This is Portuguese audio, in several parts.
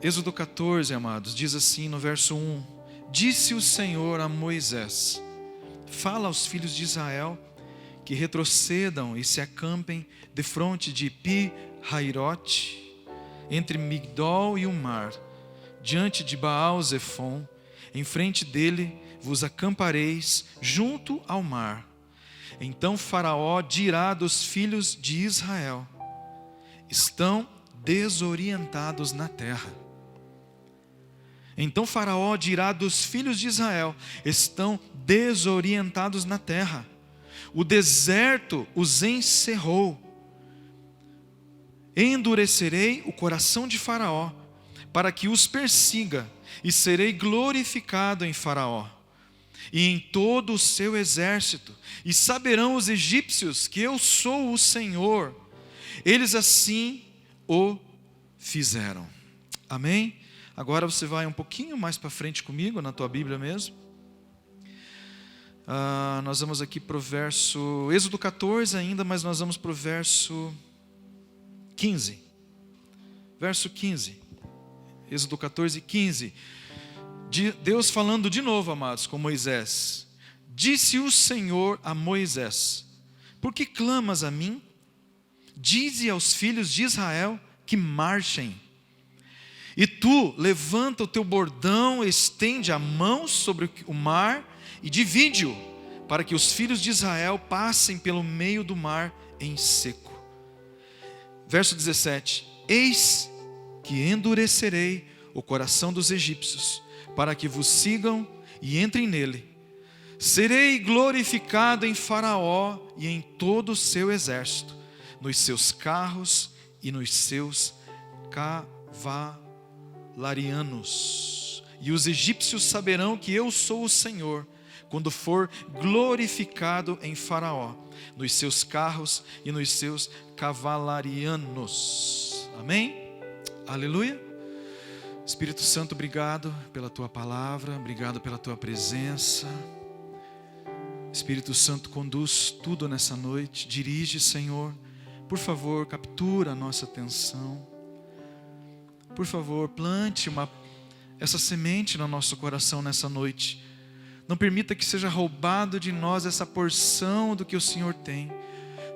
Êxodo 14, amados, diz assim no verso 1: Disse o Senhor a Moisés: Fala aos filhos de Israel que retrocedam e se acampem defronte de Pi-Hairote, entre Migdol e o mar, diante de Baal-Zefon. Em frente dele vos acampareis junto ao mar. Então Faraó dirá dos filhos de Israel: Estão desorientados na terra. Então Faraó dirá dos filhos de Israel: Estão desorientados na terra. O deserto os encerrou. Endurecerei o coração de Faraó, para que os persiga, e serei glorificado em Faraó e em todo o seu exército, e saberão os egípcios que eu sou o Senhor. Eles assim o fizeram. Amém? Agora você vai um pouquinho mais para frente comigo, na tua Bíblia mesmo. Nós vamos aqui para o verso, Êxodo 14 ainda, mas nós vamos para o verso 15. Verso 15. Êxodo 14, 15. Deus falando de novo, amados, com Moisés. Disse o Senhor a Moisés: Por que clamas a mim? Dize aos filhos de Israel que marchem. E tu, levanta o teu bordão, estende a mão sobre o mar e divide-o, para que os filhos de Israel passem pelo meio do mar em seco. Verso 17: Eis que endurecerei o coração dos egípcios, para que vos sigam e entrem nele. Serei glorificado em Faraó e em todo o seu exército, nos seus carros e nos seus cavalarianos. E os egípcios saberão que eu sou o Senhor, quando for glorificado em Faraó, nos seus carros e nos seus cavalarianos. Amém? Aleluia. Espírito Santo, obrigado pela tua palavra, obrigado pela tua presença. Espírito Santo, conduz tudo nessa noite, dirige, Senhor. Por favor, captura a nossa atenção. Por favor, plante essa semente no nosso coração nessa noite. Não permita que seja roubado de nós essa porção do que o Senhor tem.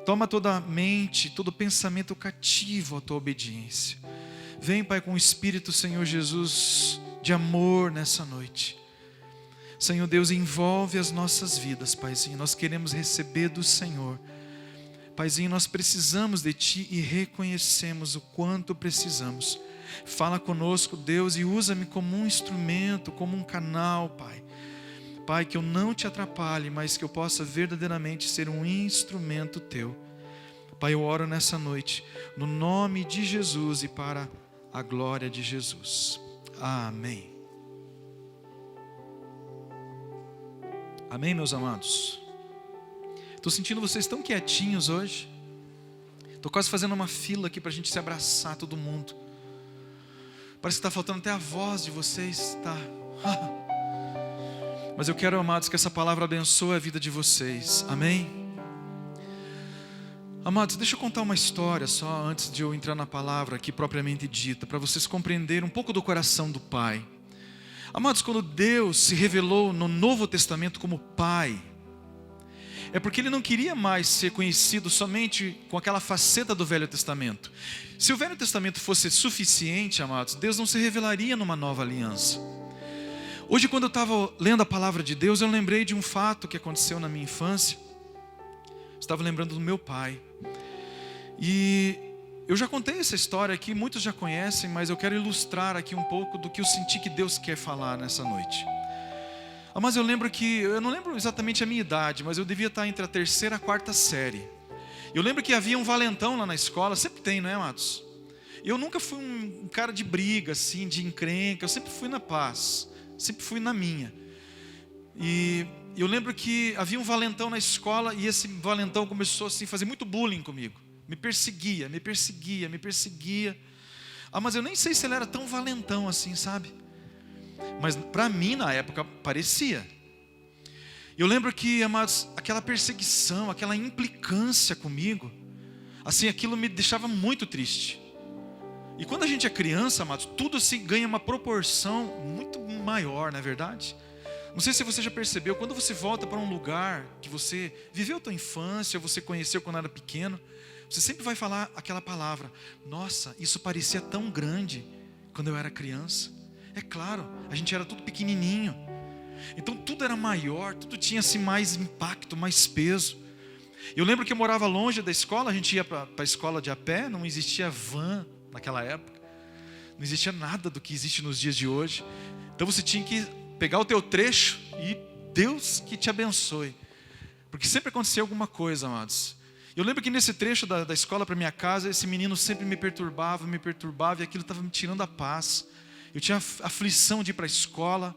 Toma toda a mente, todo pensamento cativo à tua obediência. Vem, Pai, com o Espírito, Senhor Jesus, de amor nessa noite. Senhor Deus, envolve as nossas vidas, Paizinho. Nós queremos receber do Senhor. Paizinho, nós precisamos de Ti e reconhecemos o quanto precisamos. Fala conosco, Deus, e usa-me como um instrumento, como um canal, Pai. Pai, que eu não Te atrapalhe, mas que eu possa verdadeiramente ser um instrumento Teu. Pai, eu oro nessa noite, no nome de Jesus e para a glória de Jesus. Amém. Amém, meus amados? Estou sentindo vocês tão quietinhos hoje. Estou quase fazendo uma fila aqui para a gente se abraçar, todo mundo. Parece que está faltando até a voz de vocês, tá? Mas eu quero, amados, que essa palavra abençoe a vida de vocês. Amém? Amados, deixa eu contar uma história só antes de eu entrar na palavra aqui propriamente dita, para vocês compreenderem um pouco do coração do Pai. Amados, quando Deus se revelou no Novo Testamento como Pai, é porque Ele não queria mais ser conhecido somente com aquela faceta do Velho Testamento. Se o Velho Testamento fosse suficiente, amados, Deus não se revelaria numa nova aliança. Hoje, quando eu estava lendo a palavra de Deus, eu lembrei de um fato que aconteceu na minha infância. Estava lembrando do meu pai. E eu já contei essa história aqui, muitos já conhecem, mas eu quero ilustrar aqui um pouco do que eu senti que Deus quer falar nessa noite. Mas eu não lembro exatamente a minha idade, mas eu devia estar entre a 3ª e a 4ª série. Eu lembro que havia um valentão lá na escola, sempre tem, não é, amados? Eu nunca fui um cara de briga, assim, de encrenca, eu sempre fui na paz, sempre fui na minha. E eu lembro que havia um valentão na escola e esse valentão começou assim, a fazer muito bullying comigo. Me perseguia. Mas eu nem sei se ele era tão valentão assim, sabe? Mas para mim, na época, parecia. Eu lembro que, amados, aquela perseguição, aquela implicância comigo, assim, aquilo me deixava muito triste. E quando a gente é criança, amados, tudo se ganha uma proporção muito maior, não é verdade? Não sei se você já percebeu, quando você volta para um lugar que você viveu a tua infância, ou você conheceu quando era pequeno, você sempre vai falar aquela palavra: nossa, isso parecia tão grande quando eu era criança. É claro, a gente era tudo pequenininho, então tudo era maior, tudo tinha assim, mais impacto, mais peso. Eu lembro que eu morava longe da escola, a gente ia para a escola de a pé, não existia van naquela época, não existia nada do que existe nos dias de hoje. Então você tinha que pegar o teu trecho e Deus que te abençoe, porque sempre acontecia alguma coisa, amados. Eu lembro que nesse trecho da escola para minha casa, esse menino sempre me perturbava, e aquilo estava me tirando a paz. Eu tinha aflição de ir para a escola,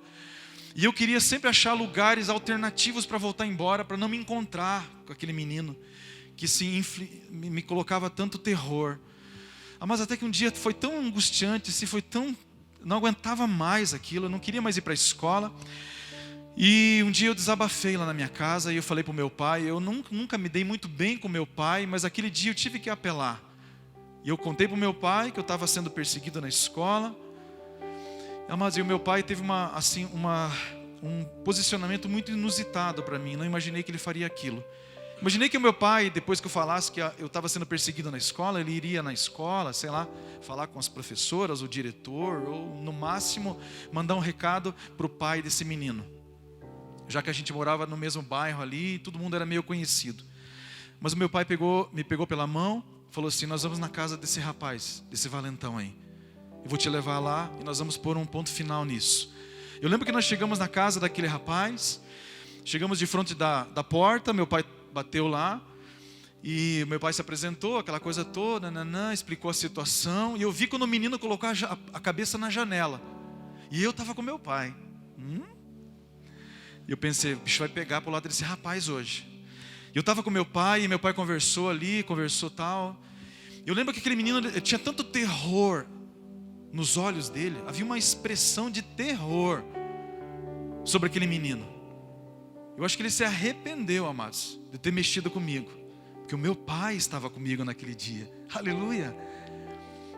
e eu queria sempre achar lugares alternativos para voltar embora, para não me encontrar com aquele menino que me colocava tanto terror. Mas até que um dia foi tão angustiante, não aguentava mais aquilo, eu não queria mais ir para a escola. E um dia eu desabafei lá na minha casa e eu falei para o meu pai. Eu nunca me dei muito bem com meu pai, mas aquele dia eu tive que apelar. E eu contei para o meu pai que eu estava sendo perseguido na escola. Mas e o meu pai teve um posicionamento muito inusitado para mim. Não imaginei que ele faria aquilo. Imaginei que o meu pai, depois que eu falasse que eu estava sendo perseguido na escola, ele iria na escola, sei lá, falar com as professoras, o diretor, ou no máximo mandar um recado para o pai desse menino, já que a gente morava no mesmo bairro ali, todo mundo era meio conhecido. Mas o meu pai me pegou pela mão, falou assim: nós vamos na casa desse rapaz, desse valentão aí. Eu vou te levar lá e nós vamos pôr um ponto final nisso. Eu lembro que nós chegamos na casa daquele rapaz, chegamos de frente da porta, meu pai bateu lá, e meu pai se apresentou, aquela coisa toda, explicou a situação, e eu vi quando o menino colocou a cabeça na janela, e eu estava com meu pai. E eu pensei: o bicho vai pegar pro lado desse rapaz hoje. Eu estava com meu pai, e meu pai conversou tal. Eu lembro que aquele menino tinha tanto terror nos olhos dele, havia uma expressão de terror sobre aquele menino. Eu acho que ele se arrependeu, amados, de ter mexido comigo, porque o meu pai estava comigo naquele dia. Aleluia!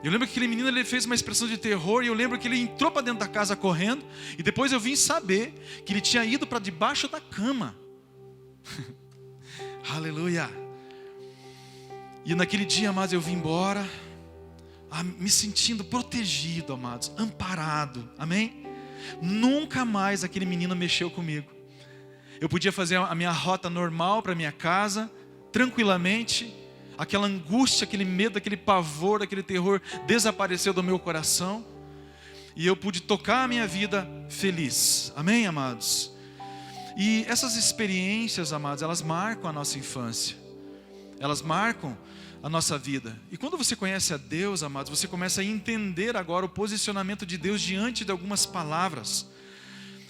Eu lembro que aquele menino, ele fez uma expressão de terror, e eu lembro que ele entrou para dentro da casa correndo, e depois eu vim saber que ele tinha ido para debaixo da cama. Aleluia! E naquele dia, amados, eu vim embora, me sentindo protegido, amados, amparado, amém? Nunca mais aquele menino mexeu comigo. Eu podia fazer a minha rota normal para minha casa, tranquilamente. Aquela angústia, aquele medo, aquele pavor, aquele terror desapareceu do meu coração. E eu pude tocar a minha vida feliz. Amém, amados? E essas experiências, amados, elas marcam a nossa infância. Elas marcam a nossa vida. E quando você conhece a Deus, amados, você começa a entender agora o posicionamento de Deus diante de algumas palavras.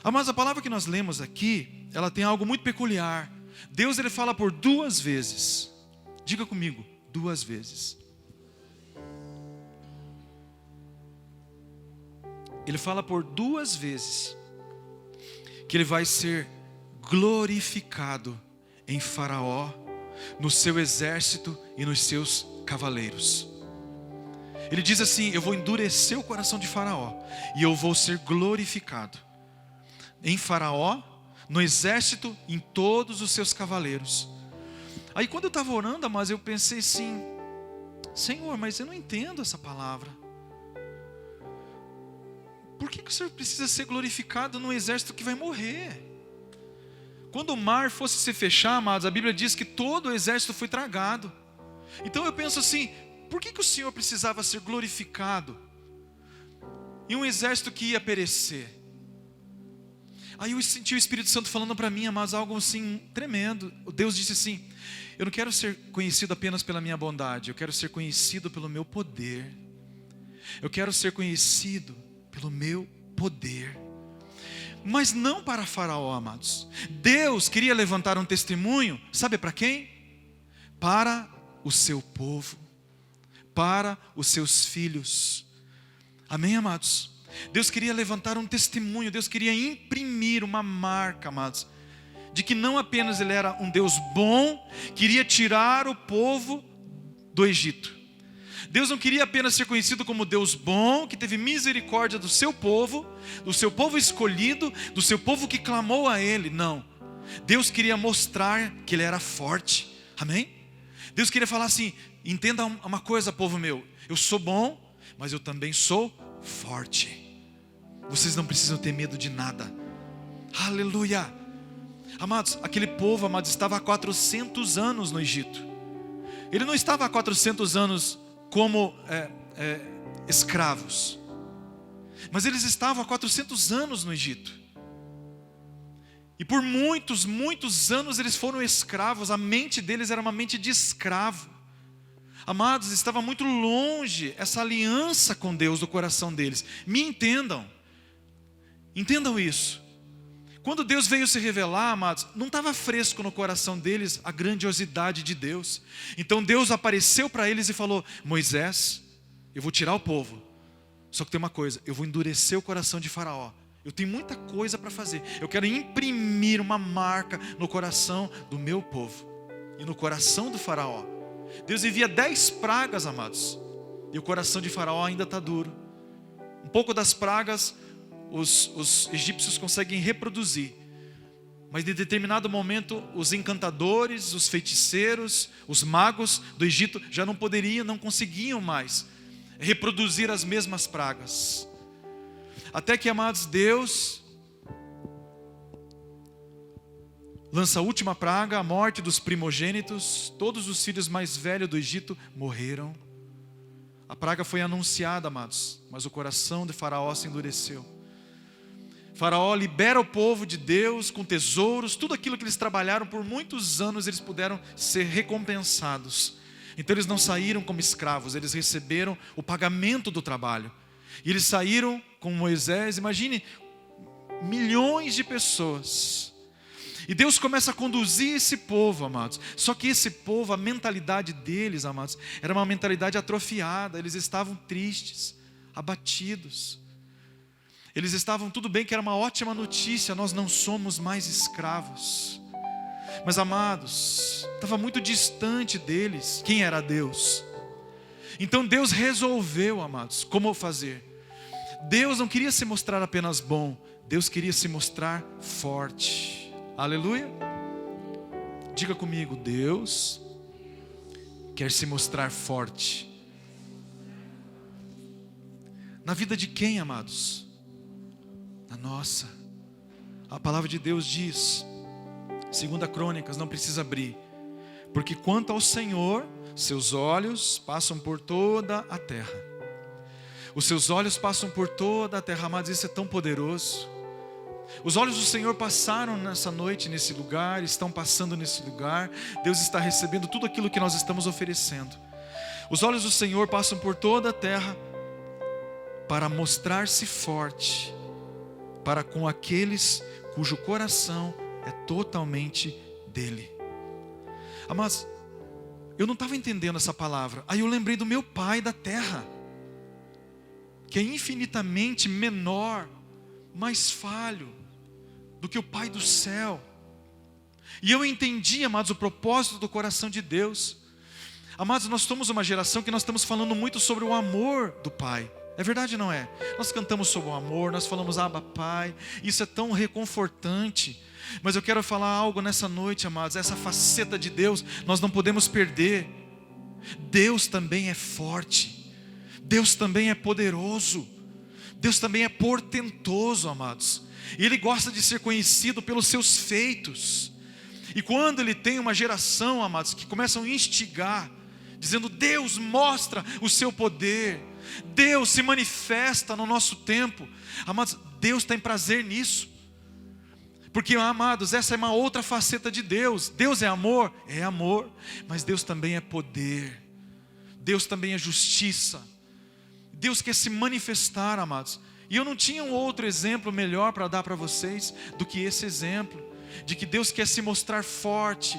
Mas a palavra que nós lemos aqui, ela tem algo muito peculiar. Deus, ele fala por 2 vezes. Diga comigo, 2 vezes. Ele fala por 2 vezes que ele vai ser glorificado em Faraó, no seu exército e nos seus cavaleiros. Ele diz assim: eu vou endurecer o coração de Faraó e eu vou ser glorificado em Faraó, no exército, em todos os seus cavaleiros. Aí quando eu estava orando, mas eu pensei assim: Senhor, mas eu não entendo essa palavra. Por que o Senhor precisa ser glorificado num exército que vai morrer? Quando o mar fosse se fechar, amados, a Bíblia diz que todo o exército foi tragado. Então eu penso assim: por que o Senhor precisava ser glorificado em um exército que ia perecer? Aí eu senti o Espírito Santo falando para mim, amados, algo assim tremendo. Deus disse assim: eu não quero ser conhecido apenas pela minha bondade, eu quero ser conhecido pelo meu poder. Eu quero ser conhecido pelo meu poder. Mas não para Faraó, amados. Deus queria levantar um testemunho, sabe para quem? Para o seu povo, para os seus filhos. Amém, amados? Deus queria levantar um testemunho, Deus queria imprimir uma marca, amados, de que não apenas Ele era um Deus bom, queria tirar o povo do Egito, Deus não queria apenas ser conhecido como Deus bom, que teve misericórdia do seu povo escolhido, do seu povo que clamou a Ele. Não. Deus queria mostrar que Ele era forte. Amém? Deus queria falar assim: entenda uma coisa, povo meu, eu sou bom, mas eu também sou forte. Vocês não precisam ter medo de nada. Aleluia. Amados, aquele povo, amados, estava há 400 anos no Egito. Ele não estava há 400 anos como escravos, mas eles estavam há 400 anos no Egito. E por muitos, muitos anos eles foram escravos. A mente deles era uma mente de escravo. Amados, estava muito longe essa aliança com Deus do coração deles. Me entendam. Entendam isso. Quando Deus veio se revelar, amados, não estava fresco no coração deles a grandiosidade de Deus. Então Deus apareceu para eles e falou: Moisés, eu vou tirar o povo. Só que tem uma coisa, eu vou endurecer o coração de Faraó. Eu tenho muita coisa para fazer. Eu quero imprimir uma marca no coração do meu povo e no coração do Faraó. Deus envia 10 pragas, amados, e o coração de Faraó ainda está duro. Um pouco das pragas os egípcios conseguem reproduzir, mas em determinado momento os encantadores, os feiticeiros, os magos do Egito já não conseguiam mais reproduzir as mesmas pragas. Até que, amados, Deus lança a última praga, a morte dos primogênitos. Todos os filhos mais velhos do Egito morreram. A praga foi anunciada, amados, mas o coração de Faraó se endureceu. Faraó libera o povo de Deus com tesouros, tudo aquilo que eles trabalharam por muitos anos, eles puderam ser recompensados. Então eles não saíram como escravos, eles receberam o pagamento do trabalho. E eles saíram com Moisés, imagine, milhões de pessoas. E Deus começa a conduzir esse povo, amados. Só que esse povo, a mentalidade deles, amados, era uma mentalidade atrofiada. Eles estavam tristes, abatidos. Eles estavam, tudo bem que era uma ótima notícia, nós não somos mais escravos. Mas, amados, estava muito distante deles quem era Deus. Então Deus resolveu, amados, como fazer. Deus não queria se mostrar apenas bom, Deus queria se mostrar forte. Aleluia. Diga comigo: Deus quer se mostrar forte. Na vida de quem, amados? Na nossa. A palavra de Deus diz, 2 Crônicas, não precisa abrir: porque quanto ao Senhor, seus olhos passam por toda a terra. Os seus olhos passam por toda a terra, amados, isso é tão poderoso. Os olhos do Senhor passaram nessa noite, nesse lugar, estão passando nesse lugar. Deus está recebendo tudo aquilo que nós estamos oferecendo. Os olhos do Senhor passam por toda a terra para mostrar-se forte para com aqueles cujo coração é totalmente dele. Amados, eu não estava entendendo essa palavra. Aí eu lembrei do meu pai da terra, que é infinitamente menor, mais falho do que o Pai do céu. E eu entendi, amados, o propósito do coração de Deus. Amados, nós somos uma geração que nós estamos falando muito sobre o amor do Pai. É verdade ou não é? Nós cantamos sobre o amor, nós falamos Abba Pai, isso é tão reconfortante. Mas eu quero falar algo nessa noite, amados, essa faceta de Deus nós não podemos perder. Deus também é forte, Deus também é poderoso, Deus também é portentoso, amados. E Ele gosta de ser conhecido pelos seus feitos. E quando Ele tem uma geração, amados, que começam a instigar, dizendo: Deus mostra o seu poder, Deus se manifesta no nosso tempo. Amados, Deus tem prazer nisso. Porque, amados, essa é uma outra faceta de Deus. Deus é amor, mas Deus também é poder, Deus também é justiça. Deus quer se manifestar, amados. E eu não tinha um outro exemplo melhor para dar para vocês do que esse exemplo, de que Deus quer se mostrar forte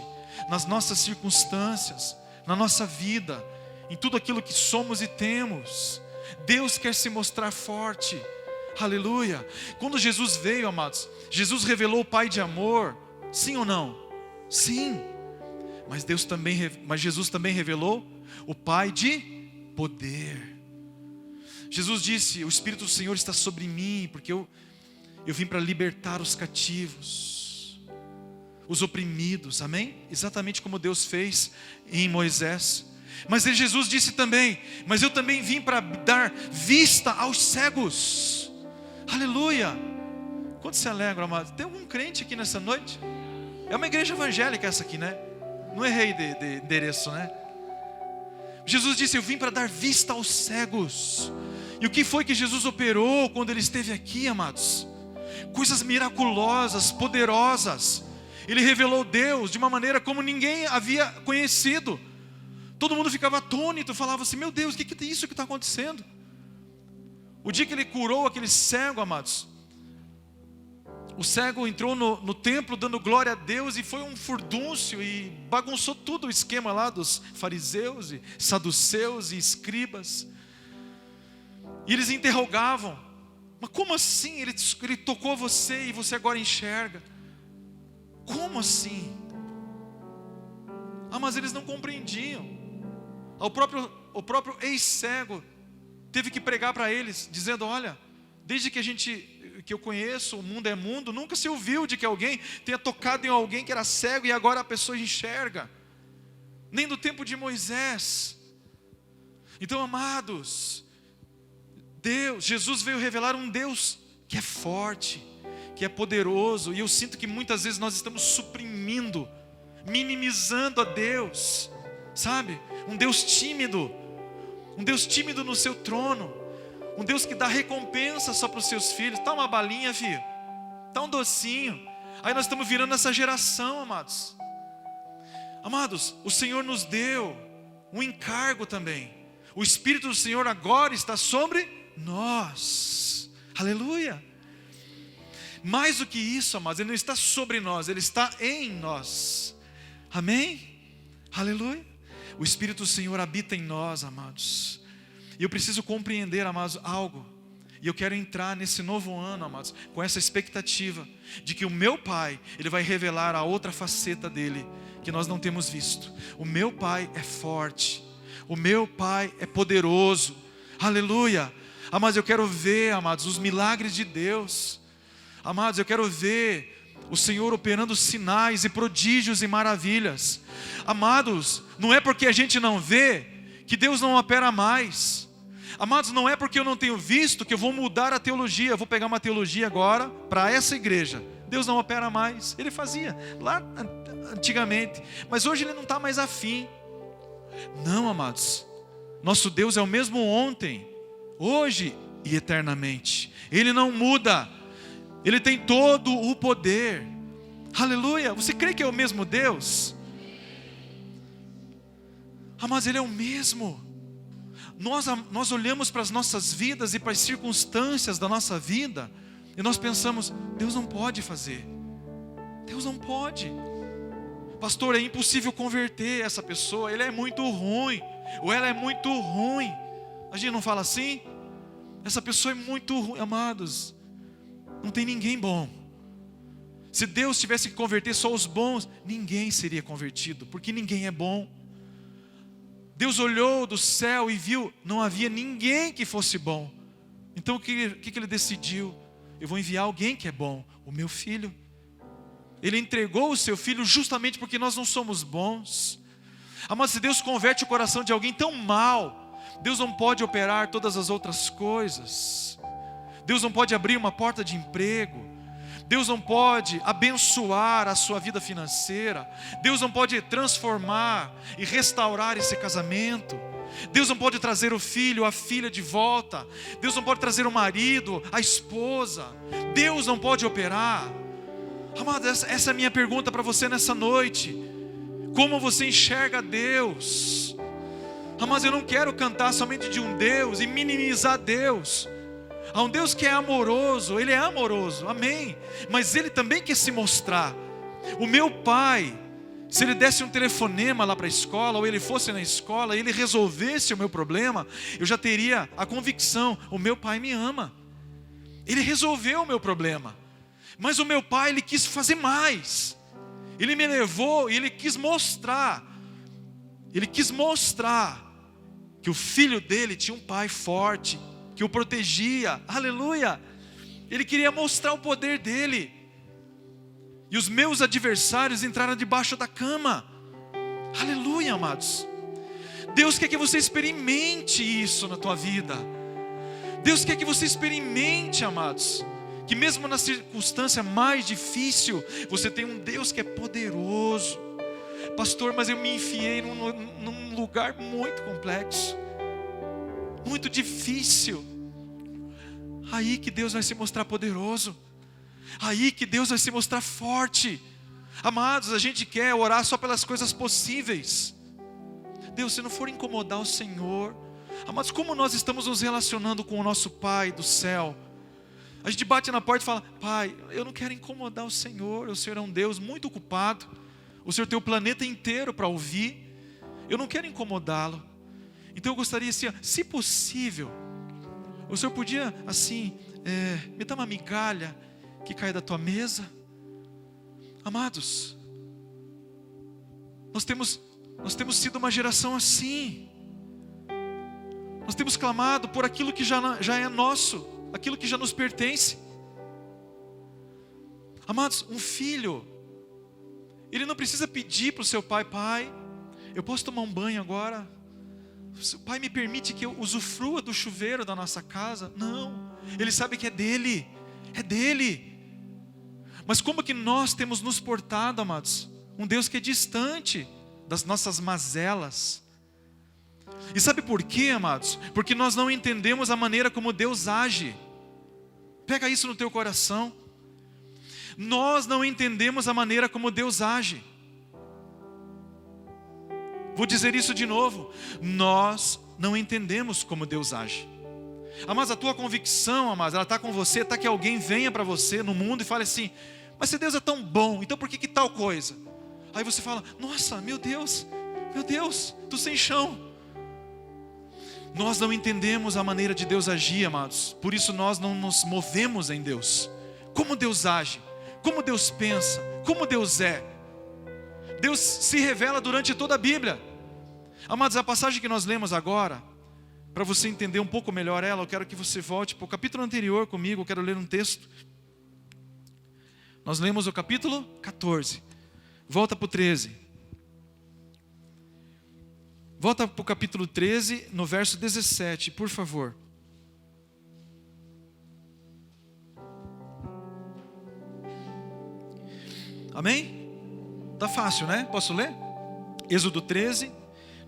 nas nossas circunstâncias, na nossa vida, em tudo aquilo que somos e temos. Deus quer se mostrar forte. Aleluia. Quando Jesus veio, amados, Jesus revelou o Pai de amor, sim ou não? Sim. Mas Jesus também revelou o Pai de poder. Jesus disse: o Espírito do Senhor está sobre mim, porque eu vim para libertar os cativos, os oprimidos, amém? Exatamente como Deus fez em Moisés. Mas Jesus disse também: mas eu também vim para dar vista aos cegos. Aleluia! Quanto se alegram, amados? Tem algum crente aqui nessa noite? É uma igreja evangélica essa aqui, né? Não errei de endereço, né? Jesus disse: eu vim para dar vista aos cegos. E o que foi que Jesus operou quando Ele esteve aqui, amados? Coisas miraculosas, poderosas. Ele revelou Deus de uma maneira como ninguém havia conhecido. Todo mundo ficava atônito, falava assim: meu Deus, o que é isso que está acontecendo? O dia que Ele curou aquele cego, amados, o cego entrou no templo dando glória a Deus e foi um furdúncio e bagunçou tudo o esquema lá dos fariseus e saduceus e escribas. E eles interrogavam: mas como assim? Ele tocou você e você agora enxerga. Como assim? Mas eles não compreendiam. O próprio ex-cego teve que pregar para eles, dizendo: olha, desde que eu conheço, o mundo é mundo, nunca se ouviu de que alguém tenha tocado em alguém que era cego e agora a pessoa enxerga. Nem do tempo de Moisés. Então, amados, Jesus veio revelar um Deus que é forte, que é poderoso. E eu sinto que muitas vezes nós estamos suprimindo, minimizando a Deus, sabe? Um Deus tímido no seu trono, um Deus que dá recompensa só para os seus filhos. Tá uma balinha, filho, tá um docinho. Aí nós estamos virando essa geração, amados. Amados, o Senhor nos deu um encargo também. O Espírito do Senhor agora está sobre nós. Aleluia. Mais do que isso, amados, Ele não está sobre nós, Ele está em nós. Amém? Aleluia. O Espírito do Senhor habita em nós, amados. E eu preciso compreender, amados, algo. E eu quero entrar nesse novo ano, amados, com essa expectativa de que o meu Pai, Ele vai revelar a outra faceta dEle, que nós não temos visto. O meu Pai é forte. O meu Pai é poderoso. Aleluia. Amados, eu quero ver, amados, os milagres de Deus. Amados, eu quero ver o Senhor operando sinais e prodígios e maravilhas. Amados, não é porque a gente não vê que Deus não opera mais. Amados, não é porque eu não tenho visto que eu vou mudar a teologia. Eu vou pegar uma teologia agora para essa igreja. Deus não opera mais. Ele fazia lá antigamente, mas hoje Ele não está mais afim. Não, amados, nosso Deus é o mesmo ontem, hoje e eternamente. Ele não muda. Ele tem todo o poder. Aleluia. Você crê que é o mesmo Deus? Mas Ele é o mesmo. Nós olhamos para as nossas vidas e para as circunstâncias da nossa vida e nós pensamos: Deus não pode fazer. Deus não pode. Pastor, é impossível converter essa pessoa. Ele é muito ruim. Ou ela é muito ruim. A gente não fala assim? Essa pessoa é muito ruim. Amados, não tem ninguém bom. Se Deus tivesse que converter só os bons, ninguém seria convertido, porque ninguém é bom. Deus olhou do céu e viu, não havia ninguém que fosse bom. Então o que Ele decidiu? Eu vou enviar alguém que é bom, o meu filho. Ele entregou o seu filho justamente porque nós não somos bons. Mas se Deus converte o coração de alguém tão mal, Deus não pode operar todas as outras coisas. Deus não pode abrir uma porta de emprego. Deus não pode abençoar a sua vida financeira. Deus não pode transformar e restaurar esse casamento. Deus não pode trazer o filho, a filha de volta. Deus não pode trazer o marido, a esposa. Deus não pode operar. Amado, essa é a minha pergunta para você nessa noite. Como você enxerga Deus? Mas eu não quero cantar somente de um Deus e minimizar Deus. Há um Deus que é amoroso, Ele é amoroso, amém. Mas Ele também quer se mostrar. O meu pai, se Ele desse um telefonema lá para a escola, ou Ele fosse na escola e Ele resolvesse o meu problema, eu já teria a convicção: o meu pai me ama. Ele resolveu o meu problema. Mas o meu pai, Ele quis fazer mais. Ele me levou e Ele quis mostrar. Ele quis mostrar que o filho dele tinha um pai forte, que o protegia, aleluia. Ele queria mostrar o poder dele. E os meus adversários entraram debaixo da cama, aleluia, amados. Deus quer que você experimente isso na tua vida. Deus quer que você experimente, amados, que mesmo na circunstância mais difícil, você tem um Deus que é poderoso. Pastor, mas eu me enfiei num lugar muito complexo, muito difícil. Aí que Deus vai se mostrar poderoso, aí que Deus vai se mostrar forte. Amados, a gente quer orar só pelas coisas possíveis. Deus, se não for incomodar o Senhor, amados, como nós estamos nos relacionando com o nosso Pai do céu? A gente bate na porta e fala: Pai, eu não quero incomodar o Senhor é um Deus muito ocupado, o Senhor tem o planeta inteiro para ouvir, eu não quero incomodá-lo. Então eu gostaria assim, se possível, o Senhor podia assim, me dar uma migalha que cai da tua mesa? Amados, nós temos sido uma geração assim. Nós temos clamado por aquilo que já é nosso, aquilo que já nos pertence. Amados, um filho, ele não precisa pedir para o seu pai: Pai, eu posso tomar um banho agora? O pai me permite que eu usufrua do chuveiro da nossa casa? Não, ele sabe que é dele. Mas como que nós temos nos portado, amados? Um Deus que é distante das nossas mazelas. E sabe por quê, amados? Porque nós não entendemos a maneira como Deus age. Pega isso no teu coração. Nós não entendemos a maneira como Deus age. Vou dizer isso de novo. Nós não entendemos como Deus age. Mas a tua convicção, amados, ela está com você, está que alguém venha para você no mundo e fale assim: mas se Deus é tão bom, então por que tal coisa? Aí você fala: nossa, meu Deus, estou sem chão. Nós não entendemos a maneira de Deus agir, amados. Por isso nós não nos movemos em Deus. Como Deus age, como Deus pensa, como Deus é. Deus se revela durante toda a Bíblia. Amados, a passagem que nós lemos agora, para você entender um pouco melhor ela, eu quero que você volte para o capítulo anterior comigo. Eu quero ler um texto. Nós lemos o capítulo 14. Volta para o 13. Volta para o capítulo 13, no verso 17, por favor. Amém? Tá fácil, né? Posso ler? Êxodo 13,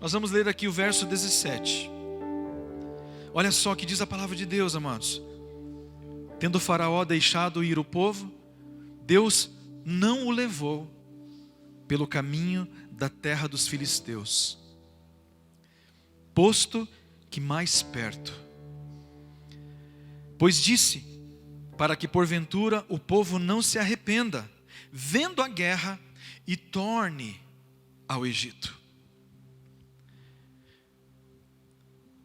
nós vamos ler aqui o verso 17. Olha só o que diz a palavra de Deus, amados. Tendo o Faraó deixado ir o povo, Deus não o levou pelo caminho da terra dos filisteus, posto que mais perto. Pois disse, para que porventura o povo não se arrependa, vendo a guerra, e torne ao Egito.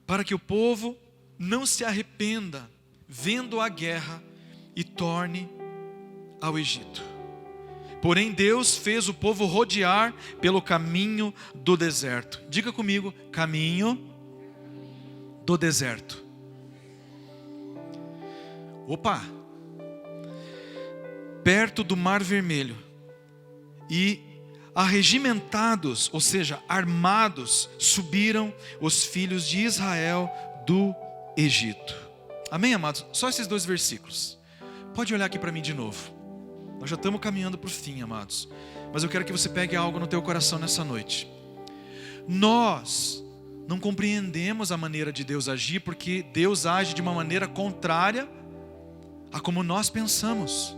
Para que o povo não se arrependa, vendo a guerra, e torne ao Egito. Porém Deus fez o povo rodear pelo caminho do deserto. Diga comigo: caminho do deserto. Opa! Perto do Mar Vermelho. E arregimentados, ou seja, armados, subiram os filhos de Israel do Egito. Amém, amados? Só esses 2 versículos. Pode olhar aqui para mim de novo. Nós já estamos caminhando para o fim, amados. Mas eu quero que você pegue algo no teu coração nessa noite. Nós não compreendemos a maneira de Deus agir, porque Deus age de uma maneira contrária a como nós pensamos.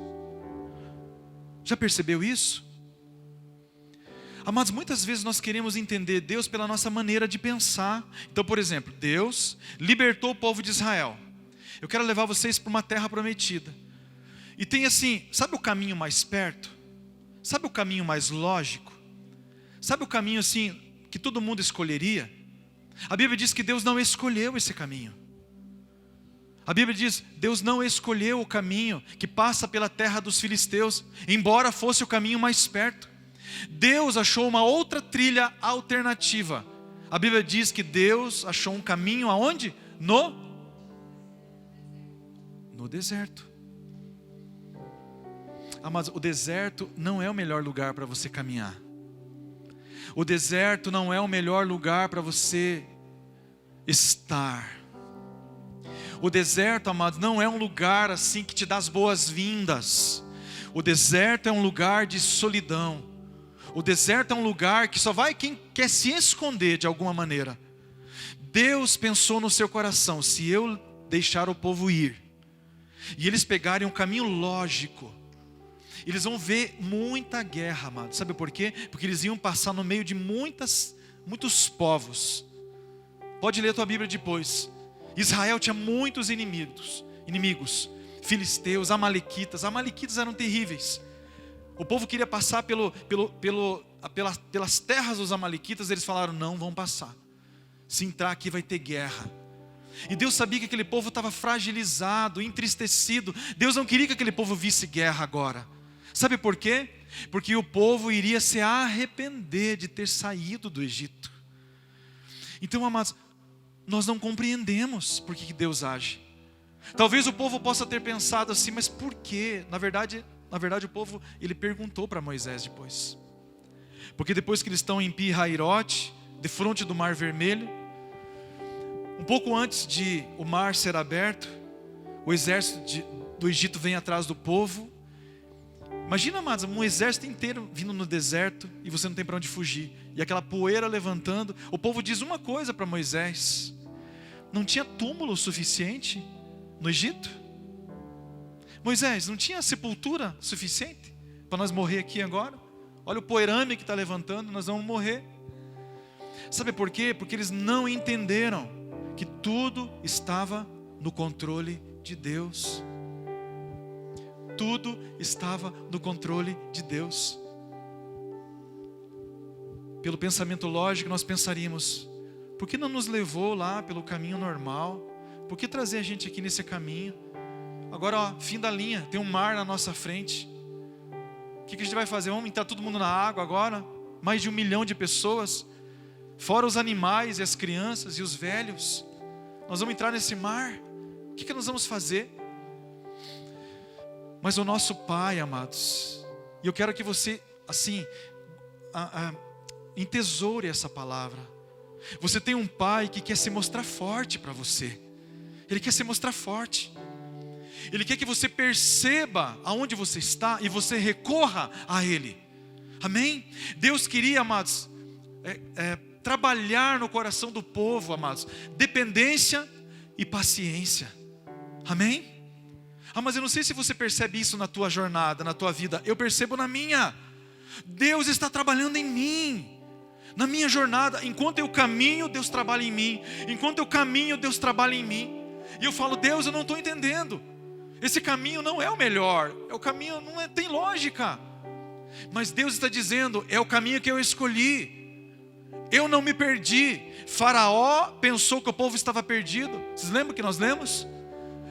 Já percebeu isso? Amados, muitas vezes nós queremos entender Deus pela nossa maneira de pensar. Então, por exemplo, Deus libertou o povo de Israel. Eu quero levar vocês para uma terra prometida. E tem assim, sabe o caminho mais perto? Sabe o caminho mais lógico? Sabe o caminho assim, que todo mundo escolheria? A Bíblia diz que Deus não escolheu esse caminho. A Bíblia diz, Deus não escolheu o caminho que passa pela terra dos filisteus, embora fosse o caminho mais perto. Deus achou uma outra trilha alternativa, A Bíblia diz que Deus achou um caminho aonde? No deserto. Amados, o deserto não é o melhor lugar para você caminhar. O deserto não é o melhor lugar para você estar. O deserto, amados, não é um lugar assim que te dá as boas-vindas. O deserto é um lugar de solidão. O deserto é um lugar que só vai quem quer se esconder de alguma maneira. Deus pensou no seu coração: se eu deixar o povo ir, e eles pegarem um caminho lógico, eles vão ver muita guerra, amados. Sabe por quê? Porque eles iam passar no meio de muitos povos. Pode ler a tua Bíblia depois. Israel tinha muitos inimigos. Filisteus, amalequitas. Amalequitas eram terríveis. O povo queria passar pelas terras dos amalequitas. Eles falaram: não, vão passar. Se entrar aqui vai ter guerra. E Deus sabia que aquele povo estava fragilizado, entristecido. Deus não queria que aquele povo visse guerra agora. Sabe por quê? Porque o povo iria se arrepender de ter saído do Egito. Então, amados, nós não compreendemos por que Deus age. Talvez o povo possa ter pensado assim: mas por quê? Na verdade o povo, ele perguntou para Moisés depois. Porque depois que eles estão em Pi-Hairote, de frente do Mar Vermelho, um pouco antes de o mar ser aberto, o exército do Egito vem atrás do povo. Imagina, amados, um exército inteiro vindo no deserto e você não tem para onde fugir. E aquela poeira levantando. O povo diz uma coisa para Moisés: não tinha túmulo suficiente no Egito? Moisés, não tinha sepultura suficiente para nós morrer aqui agora? Olha o poeirame que está levantando, nós vamos morrer. Sabe por quê? Porque eles não entenderam que tudo estava no controle de Deus. Tudo estava no controle de Deus. Pelo pensamento lógico, nós pensaríamos: por que não nos levou lá pelo caminho normal? Por que trazer a gente aqui nesse caminho? Agora, ó, fim da linha, tem um mar na nossa frente. O que a gente vai fazer? Vamos entrar todo mundo na água agora? Mais de 1 milhão de pessoas, fora os animais e as crianças e os velhos. Nós vamos entrar nesse mar? O que nós vamos fazer? Mas o nosso Pai, amados, e eu quero que você, assim, entesoure essa palavra. Você tem um Pai que quer se mostrar forte para você. Ele quer se mostrar forte. Ele quer que você perceba aonde você está e você recorra a Ele. Amém? Deus queria, amados, trabalhar no coração do povo, amados, dependência e paciência. Amém? Mas eu não sei se você percebe isso na tua jornada, na tua vida. Eu percebo na minha. Deus está trabalhando em mim, na minha jornada. Enquanto eu caminho, Deus trabalha em mim. Enquanto eu caminho, Deus trabalha em mim. E eu falo: Deus, eu não estou entendendo. Esse caminho não é o melhor. O caminho não tem lógica. Mas Deus está dizendo: é o caminho que eu escolhi. Eu não me perdi. Faraó pensou que o povo estava perdido. Vocês lembram que nós lemos?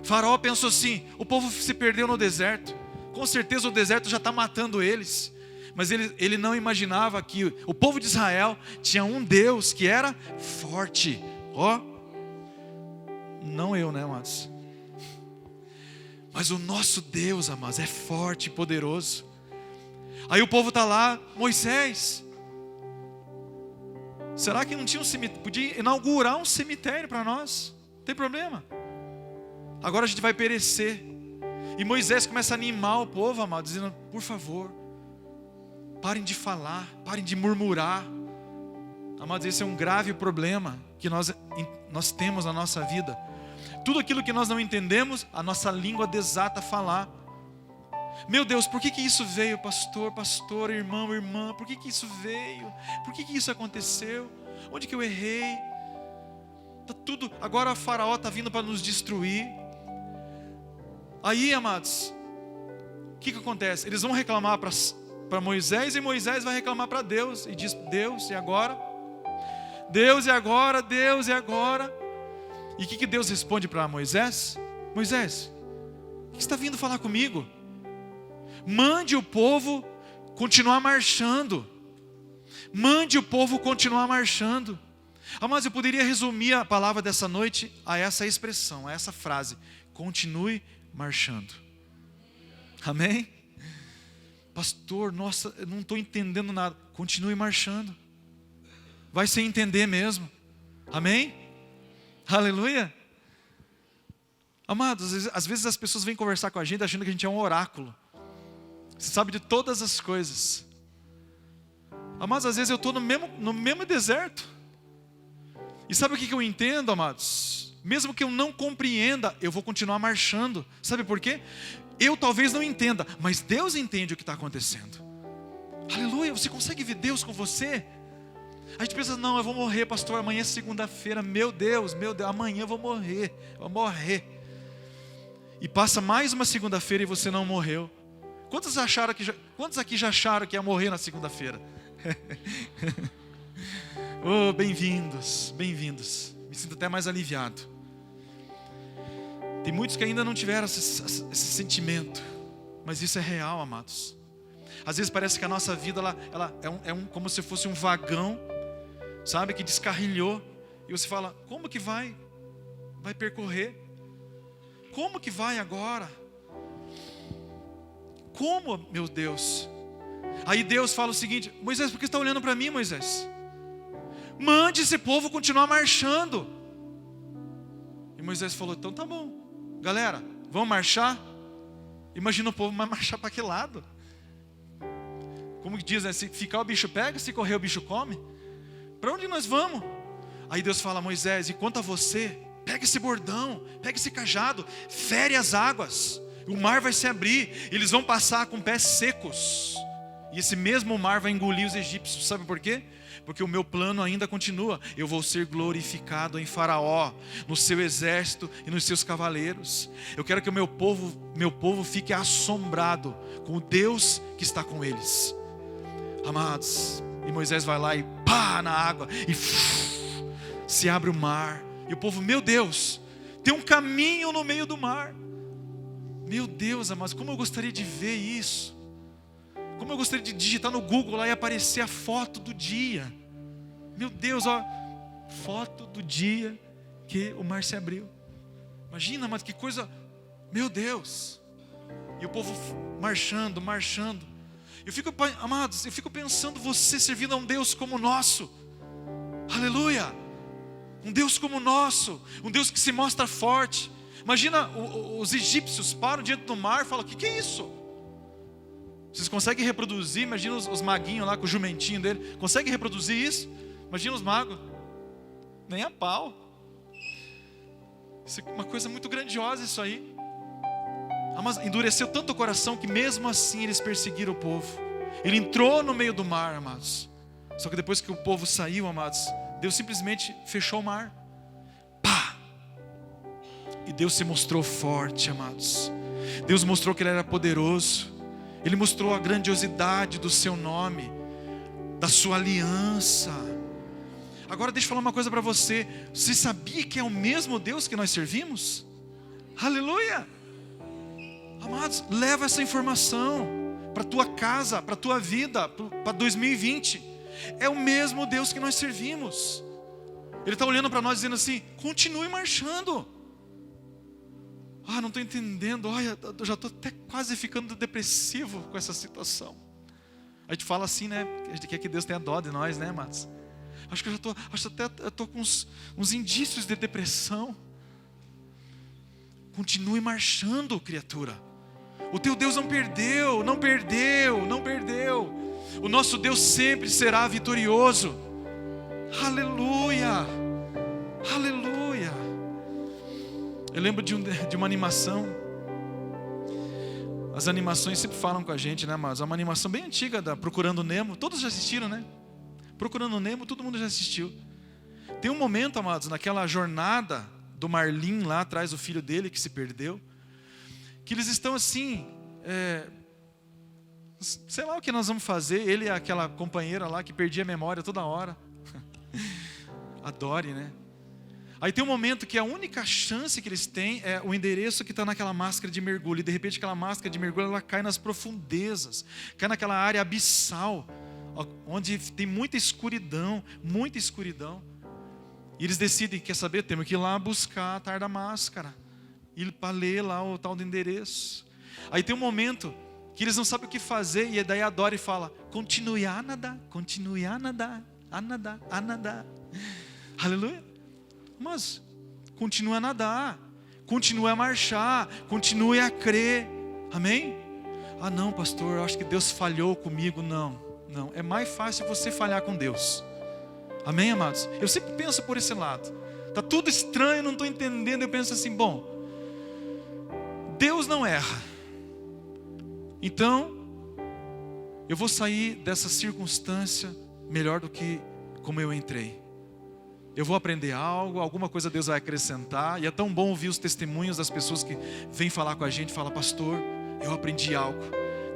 Faraó pensou assim: o povo se perdeu no deserto. Com certeza o deserto já está matando eles. Mas ele não imaginava que o povo de Israel tinha um Deus que era forte. Não eu, né, amados? Mas o nosso Deus, amados, é forte e poderoso. Aí o povo está lá: Moisés, será que não tinha um cemitério? Podia inaugurar um cemitério para nós? Não tem problema. Agora a gente vai perecer. E Moisés começa a animar o povo, amados, dizendo: por favor, parem de falar, parem de murmurar. Amados, esse é um grave problema que nós temos na nossa vida. Tudo aquilo que nós não entendemos, a nossa língua desata a falar. Meu Deus, por que isso veio, pastor, irmão, irmã? Por que isso veio? Por que isso aconteceu? Onde que eu errei? Tá tudo, agora o Faraó está vindo para nos destruir. Aí, amados, o que acontece? Eles vão reclamar para Moisés, e Moisés vai reclamar para Deus. E diz: Deus, e agora? Deus, e agora? Deus, e agora? E o que Deus responde para Moisés? Moisés, o que você está vindo falar comigo? Mande o povo continuar marchando. Mande o povo continuar marchando. Mas eu poderia resumir a palavra dessa noite a essa expressão, a essa frase: continue marchando. Amém? Pastor, nossa, eu não estou entendendo nada. Continue marchando. Vai sem entender mesmo. Amém? Aleluia. Amados, às vezes as pessoas vêm conversar com a gente achando que a gente é um oráculo. Você sabe de todas as coisas. Amados, às vezes eu estou no mesmo deserto. E sabe o que eu entendo, amados? Mesmo que eu não compreenda, eu vou continuar marchando. Sabe por quê? Eu talvez não entenda, mas Deus entende o que está acontecendo. Aleluia, você consegue ver Deus com você? A gente pensa, não, eu vou morrer, pastor, amanhã é segunda-feira. Meu Deus, amanhã eu vou morrer. E passa mais uma segunda-feira e você não morreu. Quantos aqui já acharam que ia morrer na segunda-feira? Oh, bem-vindos. Me sinto até mais aliviado. Tem muitos que ainda não tiveram esse sentimento, mas isso é real, amados. Às vezes parece que a nossa vida ela como se fosse um vagão, sabe, que descarrilhou. E você fala, como que vai percorrer? Como que vai agora? Como, meu Deus? Aí Deus fala o seguinte: Moisés, por que você está olhando para mim, Moisés? Mande esse povo continuar marchando. E Moisés falou, então tá bom. Galera, vamos marchar? Imagina o povo, mas marchar para que lado? Como diz, né? Se ficar o bicho pega, se correr o bicho come. Para onde nós vamos? Aí Deus fala, Moisés, e quanto a você, pega esse bordão, pega esse cajado, fere as águas, o mar vai se abrir, eles vão passar com pés secos, e esse mesmo mar vai engolir os egípcios. Sabe por quê? Porque o meu plano ainda continua. Eu vou ser glorificado em Faraó, no seu exército e nos seus cavaleiros. Eu quero que o meu povo fique assombrado com o Deus que está com eles. Amados, e Moisés vai lá e pá na água, e se abre o mar. E o povo, meu Deus, tem um caminho no meio do mar. Meu Deus, amados, como eu gostaria de ver isso. Como eu gostaria de digitar no Google lá e aparecer a foto do dia. Meu Deus, ó, foto do dia que o mar se abriu. Imagina, mas que coisa, meu Deus. E o povo marchando. Amados, eu fico pensando, você servindo a um Deus como o nosso. Aleluia. Um Deus como o nosso, um Deus que se mostra forte. Imagina, os egípcios param diante do mar e falam, o que é isso? Vocês conseguem reproduzir? Imagina os maguinhos lá com o jumentinho dele. Conseguem reproduzir isso? Imagina os magos. Nem a pau. Isso é uma coisa muito grandiosa isso aí. Mas endureceu tanto o coração que mesmo assim eles perseguiram o povo. Ele entrou no meio do mar, amados. Só que depois que o povo saiu, amados, Deus simplesmente fechou o mar. Pá! E Deus se mostrou forte, amados. Deus mostrou que Ele era poderoso. Ele mostrou a grandiosidade do seu nome, da sua aliança. Agora deixa eu falar uma coisa para você. Você sabia que é o mesmo Deus que nós servimos? Aleluia! Amados, leva essa informação para a tua casa, para a tua vida, para 2020. É o mesmo Deus que nós servimos. Ele está olhando para nós dizendo assim, continue marchando. Não estou entendendo, eu já estou até quase ficando depressivo com essa situação. A gente fala assim, né? A gente quer que Deus tenha dó de nós, né, amados? Acho que eu estou com uns indícios de depressão. Continue marchando, criatura. O teu Deus não perdeu. O nosso Deus sempre será vitorioso. Aleluia. Eu lembro de uma animação. As animações sempre falam com a gente, né, mas é uma animação bem antiga da Procurando Nemo. Todos já assistiram, né? Procurando Nemo, todo mundo já assistiu. Tem um momento, amados, naquela jornada do Marlin lá atrás, o filho dele que se perdeu, que eles estão assim, sei lá o que nós vamos fazer. Ele e aquela companheira lá que perdia a memória toda hora. A Dory, né? Aí tem um momento que a única chance que eles têm é o endereço que está naquela máscara de mergulho. E de repente aquela máscara de mergulho ela cai nas profundezas, cai naquela área abissal, onde tem muita escuridão. E eles decidem, quer saber, temos que ir lá buscar a Tarda Máscara, ir para ler lá o tal do endereço. Aí tem um momento que eles não sabem o que fazer, e daí a Dory fala, continue a nadar, continue a nadar, a nadar, a nadar. Aleluia. Mas continue a nadar, continue a marchar, continue a crer. Amém? Ah não, pastor, eu acho que Deus falhou comigo. Não, é mais fácil você falhar com Deus. Amém, amados? Eu sempre penso por esse lado. Está tudo estranho, não estou entendendo. Eu penso assim, bom, Deus não erra. Então, eu vou sair dessa circunstância melhor do que como eu entrei. Eu vou aprender algo, alguma coisa Deus vai acrescentar. E é tão bom ouvir os testemunhos das pessoas que vêm falar com a gente. Fala, pastor, eu aprendi algo.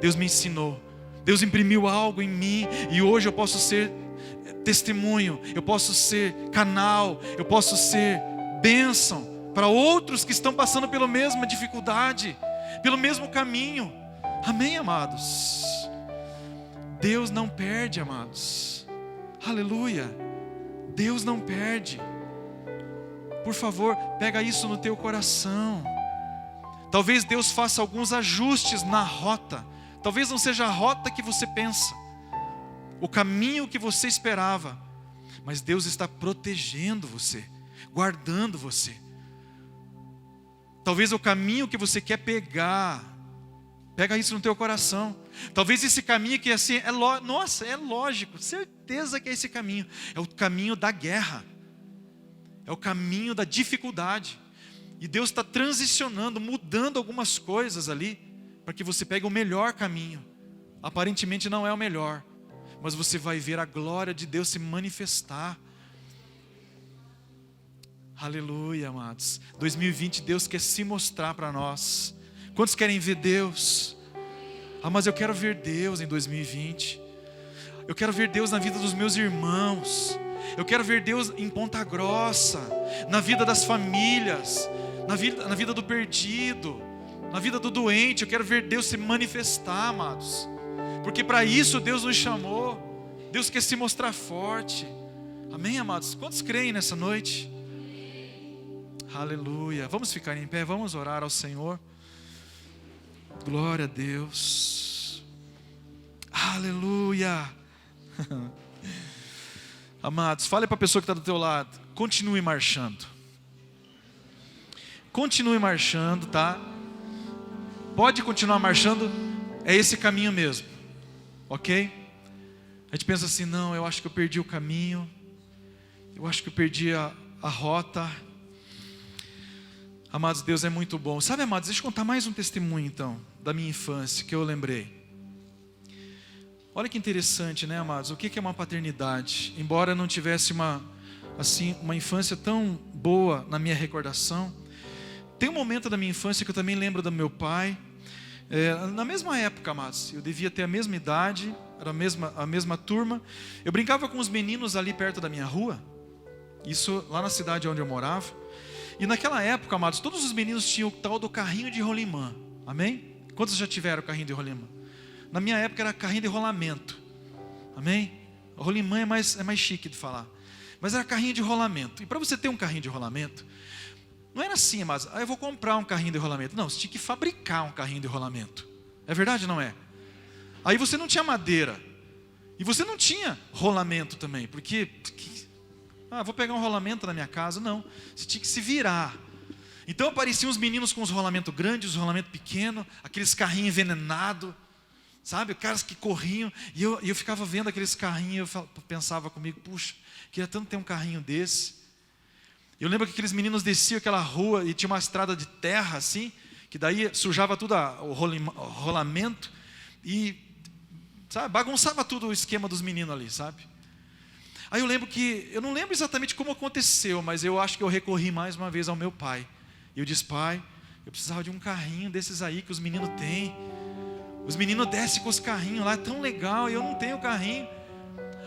Deus me ensinou. Deus imprimiu algo em mim. E hoje eu posso ser testemunho. Eu posso ser canal. Eu posso ser bênção para outros que estão passando pela mesma dificuldade, pelo mesmo caminho. Amém, amados? Deus não perde, amados. Aleluia. Deus não perde. Por favor, pega isso no teu coração. Talvez Deus faça alguns ajustes na rota. Talvez não seja a rota que você pensa, o caminho que você esperava, mas Deus está protegendo você, guardando você. Talvez o caminho que você quer pegar, pega isso no teu coração. Talvez esse caminho que assim, é lógico, certeza que é esse caminho. É o caminho da guerra. É o caminho da dificuldade. E Deus está transicionando, mudando algumas coisas ali, para que você pegue o melhor caminho. Aparentemente não é o melhor, mas você vai ver a glória de Deus se manifestar. Aleluia, amados. 2020 Deus quer se mostrar para nós. Quantos querem ver Deus? Ah, mas eu quero ver Deus em 2020. Eu quero ver Deus na vida dos meus irmãos. Eu quero ver Deus em Ponta Grossa, na vida das famílias, na vida do perdido, na vida do doente. Eu quero ver Deus se manifestar, amados, porque para isso Deus nos chamou. Deus quer se mostrar forte. Amém, amados? Quantos creem nessa noite? Aleluia. Vamos ficar em pé, vamos orar ao Senhor. Glória a Deus. Aleluia. Amados, fale para a pessoa que está do teu lado, continue marchando. Continue marchando, tá? Pode continuar marchando, é esse caminho mesmo, ok? A gente pensa assim, não, eu acho que eu perdi o caminho, eu acho que eu perdi a rota. Amados, Deus é muito bom. Sabe, amados, deixa eu contar mais um testemunho então, da minha infância, que eu lembrei. Olha que interessante, né, amados? O que é uma paternidade? Embora eu não tivesse uma infância tão boa na minha recordação, tem um momento da minha infância que eu também lembro do meu pai. Na mesma época, amados, eu devia ter a mesma idade, era a mesma turma. Eu brincava com os meninos ali perto da minha rua, isso lá na cidade onde eu morava. E naquela época, amados, todos os meninos tinham o tal do carrinho de rolimã. Amém? Quantos já tiveram carrinho de rolimã? Na minha época era carrinho de rolamento. Amém? Rolimã é mais chique de falar. Mas era carrinho de rolamento. E para você ter um carrinho de rolamento, não era assim, mas eu vou comprar um carrinho de rolamento. Não, você tinha que fabricar um carrinho de rolamento. É verdade ou não é? Aí você não tinha madeira. E você não tinha rolamento também. Porque vou pegar um rolamento na minha casa. Não, você tinha que se virar. Então apareciam os meninos com os rolamentos grandes, os rolamentos pequenos, aqueles carrinhos envenenados, sabe, caras que corriam. E eu ficava vendo aqueles carrinhos, eu pensava comigo, puxa, queria tanto ter um carrinho desse. Eu lembro que aqueles meninos desciam aquela rua e tinha uma estrada de terra assim, que daí sujava tudo o rolamento e, sabe, bagunçava tudo o esquema dos meninos ali, sabe. Aí eu lembro que, eu não lembro exatamente como aconteceu, mas eu acho que eu recorri mais uma vez ao meu pai. E eu disse, pai, eu precisava de um carrinho desses aí que os meninos têm. Os meninos descem com os carrinhos lá, é tão legal, e eu não tenho carrinho.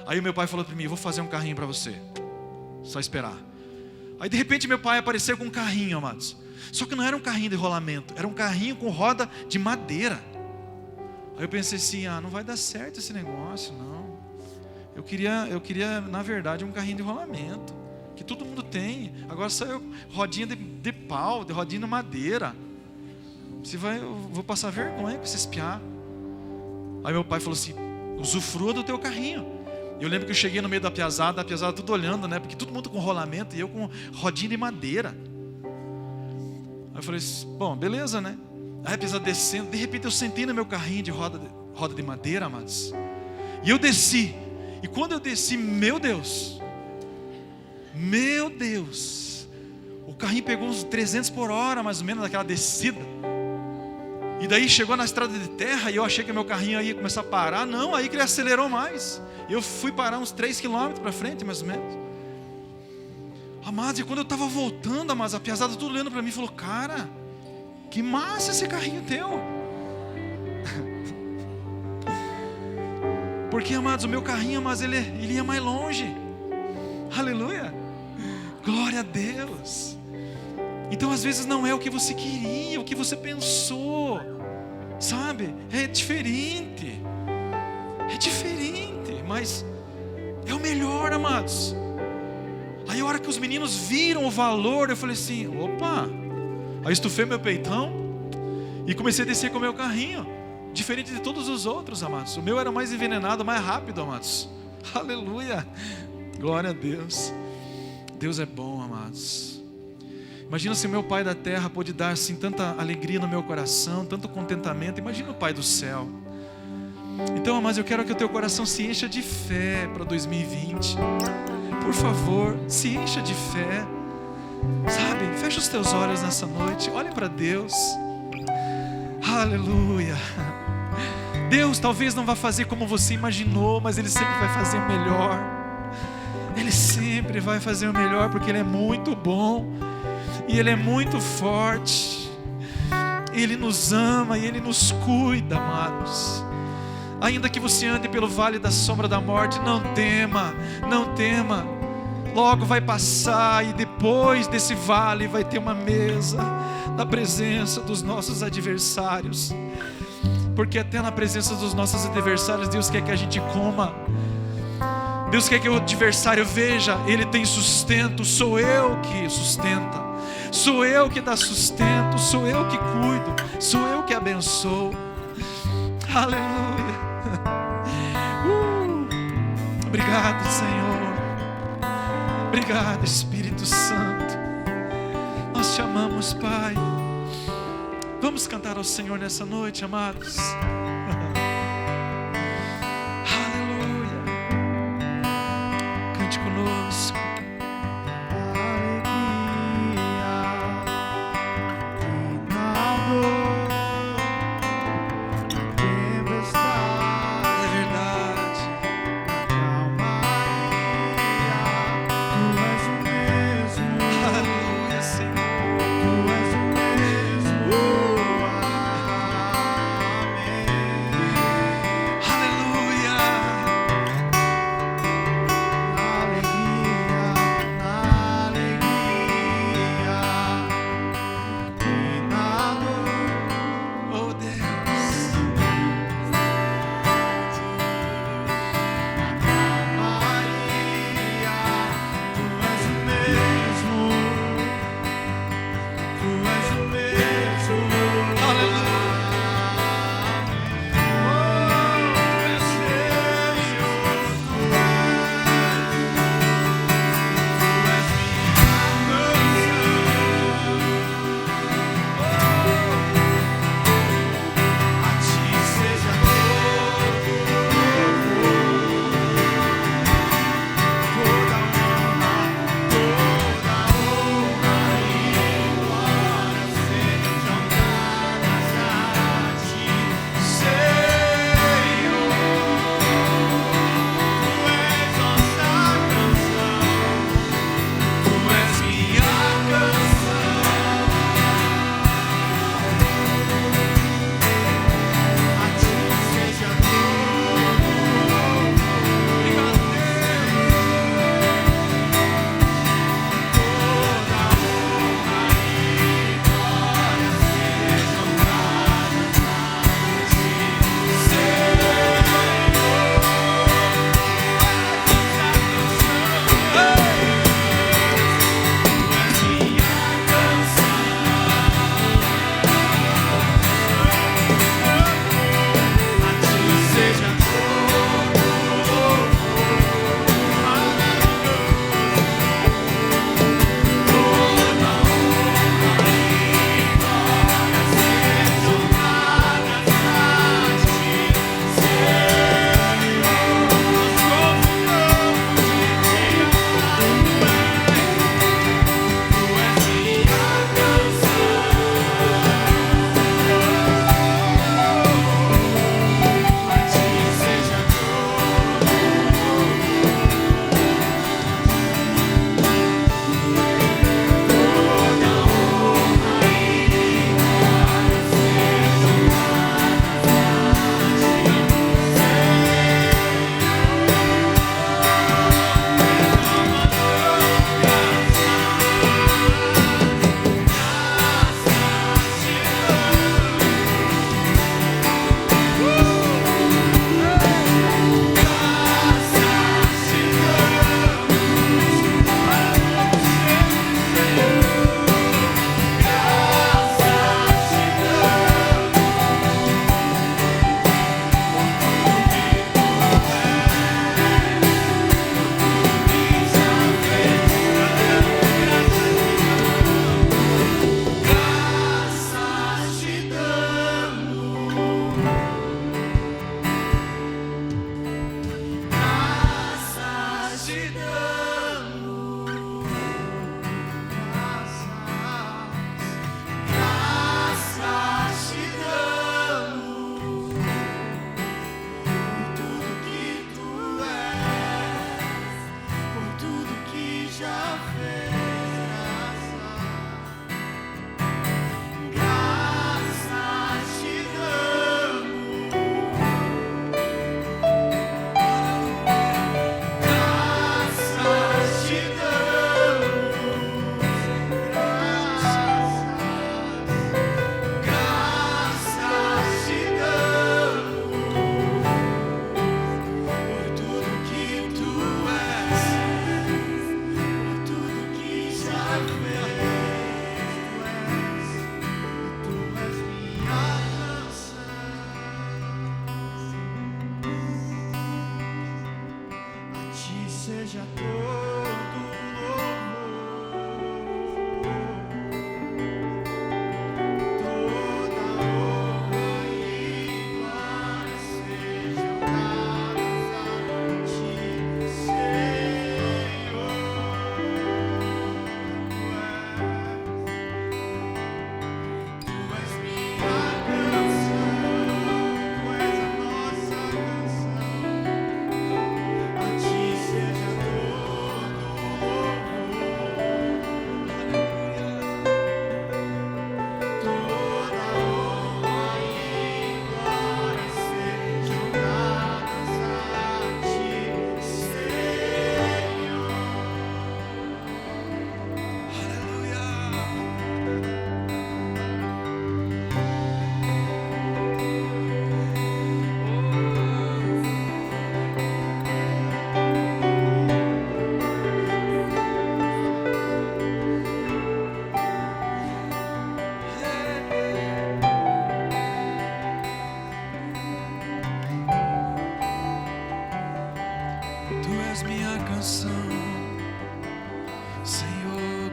Aí o meu pai falou para mim, eu vou fazer um carrinho para você, só esperar. Aí de repente meu pai apareceu com um carrinho, amados. Só que não era um carrinho de rolamento, era um carrinho com roda de madeira. Aí eu pensei assim, não vai dar certo esse negócio, não. Eu queria, na verdade, um carrinho de rolamento. que todo mundo tem. Agora saiu rodinha de pau, de rodinha de madeira. Eu vou passar vergonha com esses piá. Aí meu pai falou assim: usufrua do teu carrinho. Eu lembro que eu cheguei no meio da piazada tudo olhando, né? Porque todo mundo com rolamento e eu com rodinha de madeira. Aí eu falei assim, bom, beleza, né? Aí a piazada descendo, de repente eu sentei no meu carrinho de roda de madeira, amados. E eu desci. E quando eu desci, meu Deus, o carrinho pegou uns 300 por hora, mais ou menos, naquela descida. E daí chegou na estrada de terra e eu achei que meu carrinho ia começar a parar. Não, aí que ele acelerou mais. Eu fui parar uns 3 quilômetros para frente, mais ou menos. Amados, e quando eu estava voltando, amados, a piazada tudo olhando para mim e falou: cara, que massa esse carrinho teu. Porque, amados, o meu carrinho, mas ele ia mais longe. Aleluia. Glória a Deus. Então às vezes não é o que você queria, o que você pensou, sabe? É diferente, mas é o melhor, amados. Aí a hora que os meninos viram o valor, eu falei assim, opa. Aí estufei meu peitão e comecei a descer com o meu carrinho, diferente de todos os outros, amados. O meu era mais envenenado, mais rápido, amados. Aleluia, glória a Deus. Deus é bom, amados. Imagina se meu Pai da terra pôde dar assim tanta alegria no meu coração, tanto contentamento. Imagina o Pai do céu. Então, amados, eu quero que o teu coração se encha de fé para 2020. Por favor, se encha de fé. Sabe, fecha os teus olhos nessa noite, olha para Deus. Aleluia. Deus talvez não vá fazer como você imaginou, mas Ele sempre vai fazer o melhor. Ele sempre vai fazer o melhor, porque Ele é muito bom. E Ele é muito forte. Ele nos ama e Ele nos cuida, amados. Ainda que você ande pelo vale da sombra da morte, não tema, não tema. Logo vai passar e depois desse vale vai ter uma mesa na presença dos nossos adversários. Porque até na presença dos nossos adversários, Deus quer que a gente coma. Deus quer que o adversário veja, ele tem sustento, sou eu que sustenta. Sou eu que dá sustento, sou eu que cuido, sou eu que abençoo. Aleluia. Obrigado, Senhor. Obrigado, Espírito Santo. Nós te amamos, Pai. Vamos cantar ao Senhor nessa noite, amados. Aleluia. Cante conosco.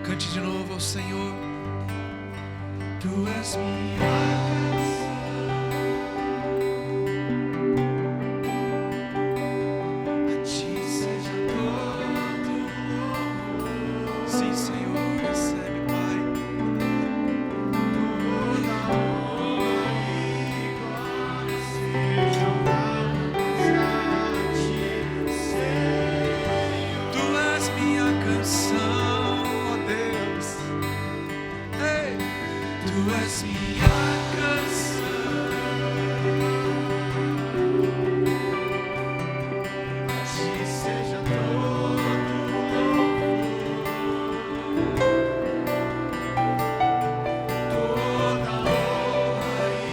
Cante de novo ao Senhor. Tu és minha canção. A ti seja todo louvor. Sim, Senhor, recebe, Pai. Toda honra e glória sejam dadas a ti, Senhor. Tu és minha canção, ó Deus. Ei, tu és minha canção. A ti seja todo louvor. Toda honra e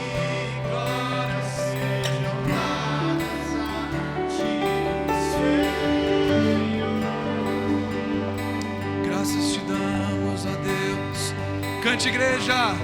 glória sejam dadas a ti, Senhor. Graças te damos, ó Deus. Cante, igreja.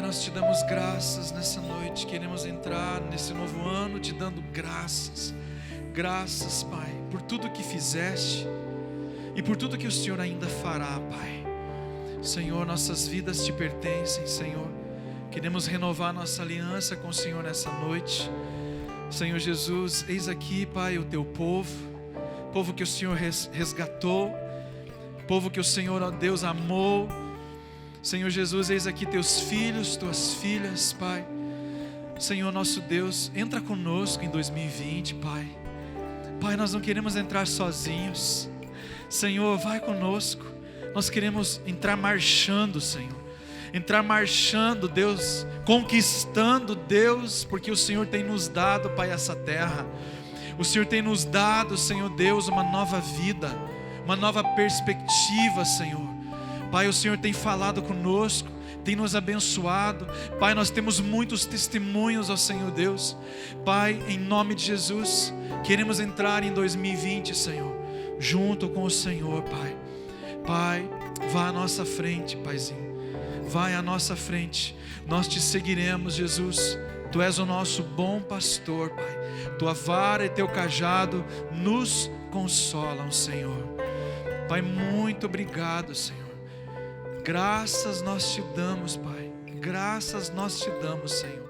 Nós te damos graças nessa noite. Queremos entrar nesse novo ano te dando graças. Graças, Pai, por tudo que fizeste e por tudo que o Senhor ainda fará, Pai. Senhor, nossas vidas te pertencem, Senhor. Queremos renovar nossa aliança com o Senhor nessa noite. Senhor Jesus, eis aqui, Pai, o teu povo, povo que o Senhor resgatou, povo que o Senhor, ó Deus, amou. Senhor Jesus, eis aqui teus filhos, tuas filhas, Pai. Senhor nosso Deus, entra conosco em 2020, Pai. Pai, nós não queremos entrar sozinhos. Senhor, vai conosco. Nós queremos entrar marchando, Senhor. Entrar marchando, Deus, conquistando, Deus, porque o Senhor tem nos dado, Pai, essa terra. O Senhor tem nos dado, Senhor Deus, uma nova vida, uma nova perspectiva, Senhor. Pai, o Senhor tem falado conosco, tem nos abençoado. Pai, nós temos muitos testemunhos, ó Senhor Deus. Pai, em nome de Jesus, queremos entrar em 2020, Senhor, junto com o Senhor, Pai. Pai, vá à nossa frente, Paizinho. Vai à nossa frente. Nós te seguiremos, Jesus. Tu és o nosso bom pastor, Pai. Tua vara e teu cajado nos consolam, Senhor. Pai, muito obrigado, Senhor. Graças nós te damos, Pai. Graças nós te damos, Senhor.